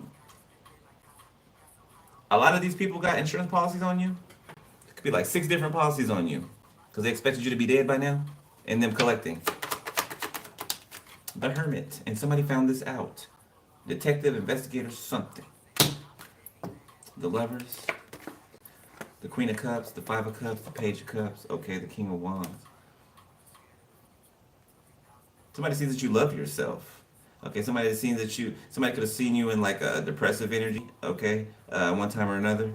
lot of these people got insurance policies on you. It could be like 6 different policies on you because they expected you to be dead by now, and them collecting. The Hermit, and somebody found this out. Detective, investigator, something. The Lovers, the Queen of Cups, the Five of Cups, the Page of Cups, okay, the King of Wands. Somebody sees that you love yourself. Okay, somebody could have seen you in like a depressive energy, okay, one time or another.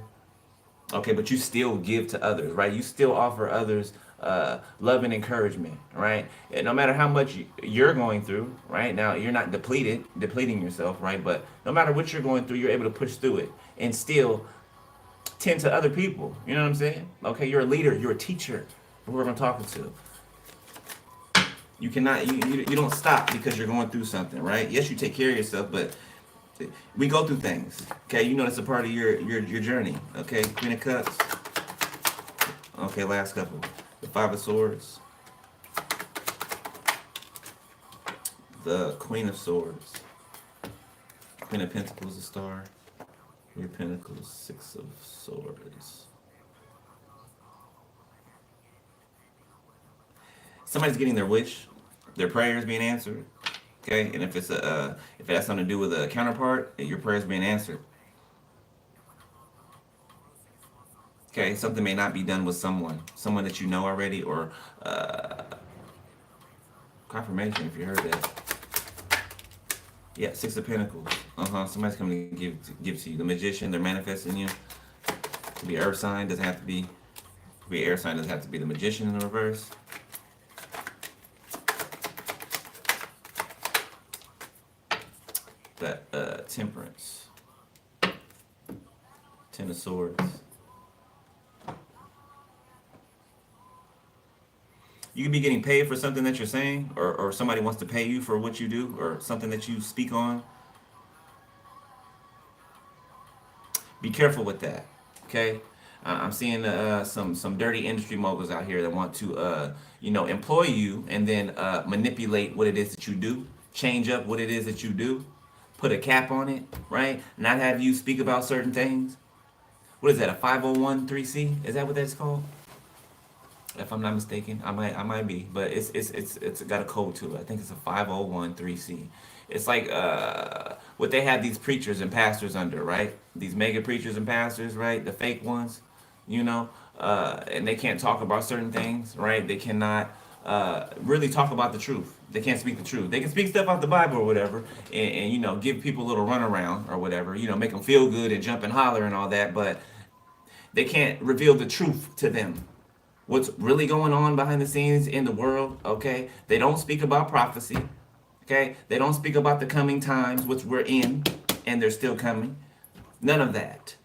Okay, but you still give to others, right? You still offer others love and encouragement, right? And no matter how much you're going through, right? Now, you're not depleting yourself, right? But no matter what you're going through, you're able to push through it and still tend to other people. You know what I'm saying? Okay, you're a leader, you're a teacher, whoever I'm talking to. You cannot, you don't stop because you're going through something, right? Yes, you take care of yourself, but we go through things, okay? You know that's a part of your journey, okay? Queen of Cups. Okay, last couple. The Five of Swords. The Queen of Swords. Queen of Pentacles, a star. Three of Pentacles, Six of Swords. Somebody's getting their wish, their prayers being answered. Okay, and if it's if it has something to do with a counterpart, your prayers being answered. Okay, something may not be done with someone that you know already, or confirmation if you heard that. Yeah, Six of Pentacles. Somebody's coming to give to you. The Magician, they're manifesting you. Could be earth sign, doesn't have to be. Could be air sign, doesn't have to be. The Magician in the reverse. That Temperance. Ten of Swords. You could be getting paid for something that you're saying, or somebody wants to pay you for what you do, or something that you speak on. Be careful with that, okay? I'm seeing some dirty industry moguls out here that want to, employ you and then manipulate what it is that you do, change up what it is that you do, put a cap on it, right? Not have you speak about certain things. What is that, a 501(c)(3)? Is that what that's called? if I'm not mistaken. I might be, but it's got a code to it. I think it's a 5013C. It's like what they have these preachers and pastors under, right? These mega preachers and pastors, right? The fake ones, you know, and they can't talk about certain things, right? They cannot really talk about the truth. They can't speak the truth. They can speak stuff out the Bible or whatever, and you know, give people a little runaround or whatever, you know, make them feel good and jump and holler and all that, but they can't reveal the truth to them, what's really going on behind the scenes in the world. Okay, they don't speak about prophecy. Okay, they don't speak about the coming times, which we're in, and they're still coming. None of that.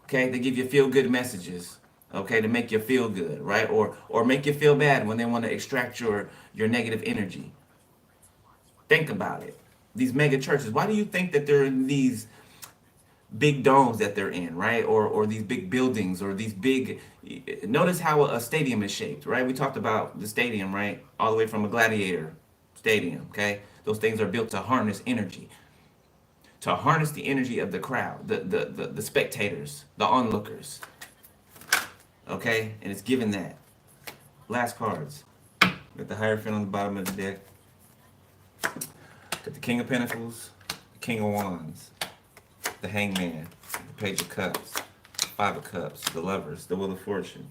Okay, they give you feel good messages. Okay, to make you feel good, right? Or make you feel bad when they want to extract your negative energy. Think about it. These mega churches. Why do you think that they're in these big domes that they're in, right? Or these big buildings or these big. Notice how a stadium is shaped, right? We talked about the stadium, right? All the way from a gladiator stadium, okay? Those things are built to harness energy, to harness the energy of the crowd, the spectators, the onlookers, okay? And it's given that. Last cards. Got the Hierophant on the bottom of the deck. Got the King of Pentacles, the King of Wands, the Hangman, the Page of Cups, Five of Cups, the Lovers, the Wheel of Fortune,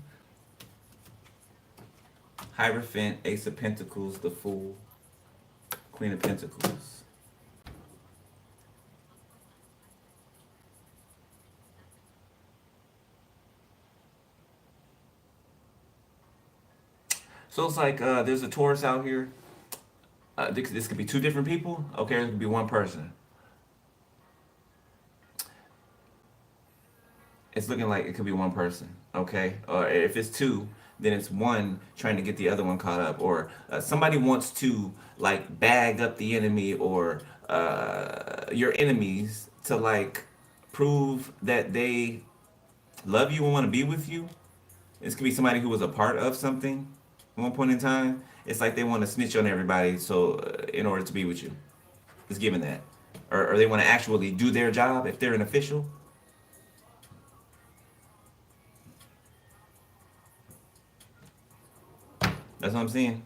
Hierophant, Ace of Pentacles, the Fool, Queen of Pentacles. So it's like there's a Taurus out here. This could be two different people. Okay, it could be one person. It's looking like it could be one person, okay? Or if it's two, then it's one trying to get the other one caught up, or somebody wants to like bag up the enemy or your enemies to like prove that they love you and want to be with you. This could be somebody who was a part of something at one point in time. It's like they want to snitch on everybody so in order to be with you. It's given that, or they want to actually do their job if they're an official. That's what I'm seeing.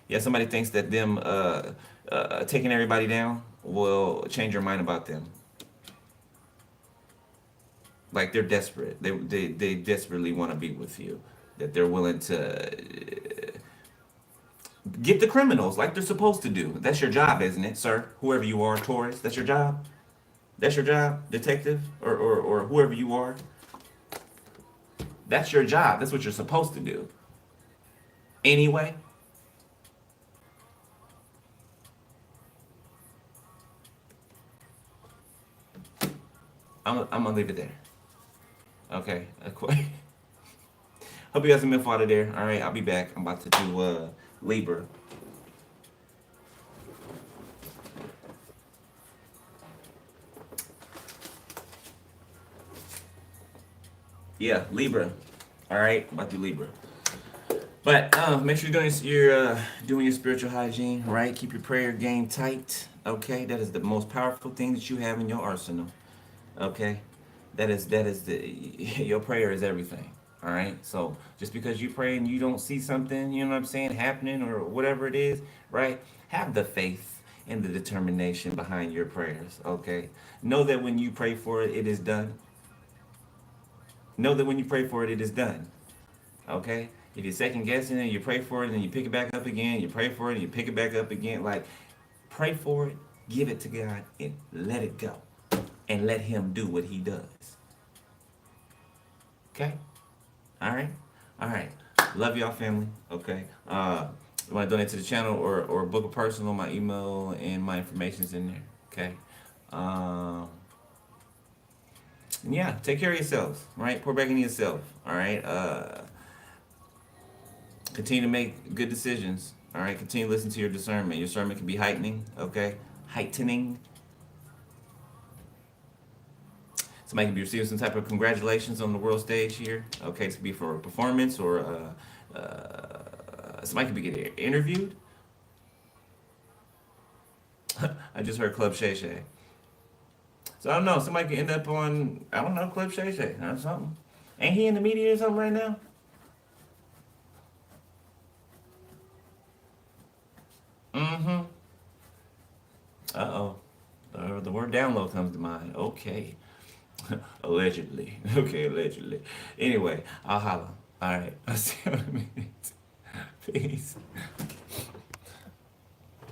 Yeah, somebody thinks that them taking everybody down will change your mind about them. Like they're desperate. They desperately want to be with you. That they're willing to get the criminals like they're supposed to do. That's your job, isn't it, sir? Whoever you are, Taurus. That's your job. That's your job, detective, or whoever you are. That's your job. That's what you're supposed to do. Anyway, I'm gonna leave it there. Okay. Hope you guys some info out of there. All right, I'll be back. I'm about to do Libra. Yeah, Libra. All right, about to do Libra. But make sure you're doing your spiritual hygiene, right? Keep your prayer game tight. Okay, that is the most powerful thing that you have in your arsenal. Okay, that is the your prayer is everything. All right, so just because you pray and you don't see something, you know what I'm saying, happening or whatever it is, right? Have the faith and the determination behind your prayers. Okay, know that when you pray for it, it is done. Know that when you pray for it, it is done. Okay? If you're second guessing and you pray for it and then you pick it back up again, you pray for it and you pick it back up again, like pray for it, give it to God, and let it go. And let Him do what He does. Okay? All right? All right. Love y'all, family. Okay? You want to donate to the channel or book a personal, my email and my information's in there. Okay? Um, and yeah, take care of yourselves, right? Pour back into yourself, all right? Continue to make good decisions. All right. Continue to listen to your discernment. Your discernment can be heightening. Okay. Heightening. Somebody can be receiving some type of congratulations on the world stage here. Okay. It could be for a performance or somebody could be getting interviewed. I just heard Club Shay So I don't know. Somebody could end up on, I don't know, Club Shay Shay. That's something. Ain't he in the media or something right now? Mm-hmm. Uh-oh. The word download comes to mind. Okay. Allegedly. Okay, allegedly. Anyway, I'll holla. All right. I'll see you in a minute. Peace.